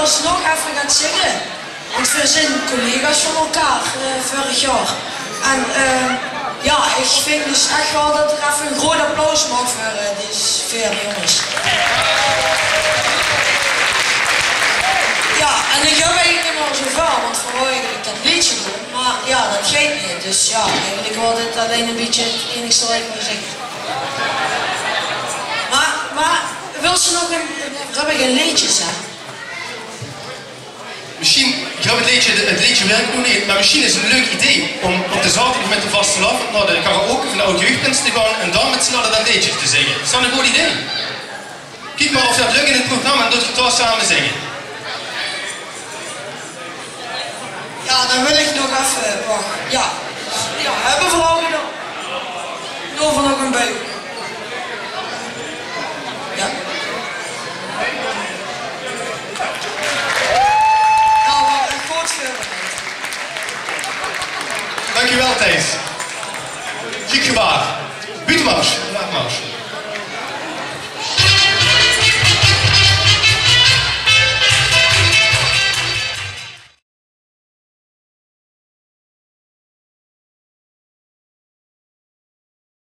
alsnog even gaat zingen. Want we zijn collega's van elkaar vorig jaar. En ja, ik vind dus echt wel dat er even een groot applaus mag voor deze sfeer, jongens. Ja, en ik heb eigenlijk niet meer zoveel, want voor eigenlijk dat liedje doen. Maar ja, dat gaat niet. Dus ja, eigenlijk wordt dit alleen een beetje het enigste wat ik wil zeggen. Maar wil ze nog een liedje zeggen? Misschien, ik heb het liedje werkt nog niet, maar misschien is het een leuk idee om op de zaterdag met de vastelavond naar de karaoke van de Oude Jeugdprins te gaan en dan met z'n allen dat liedje te zingen. Is dat een goed idee? Kijk maar of dat lukt in het programma en dat gitaar samen zingen. Ja, dan wil ik nog even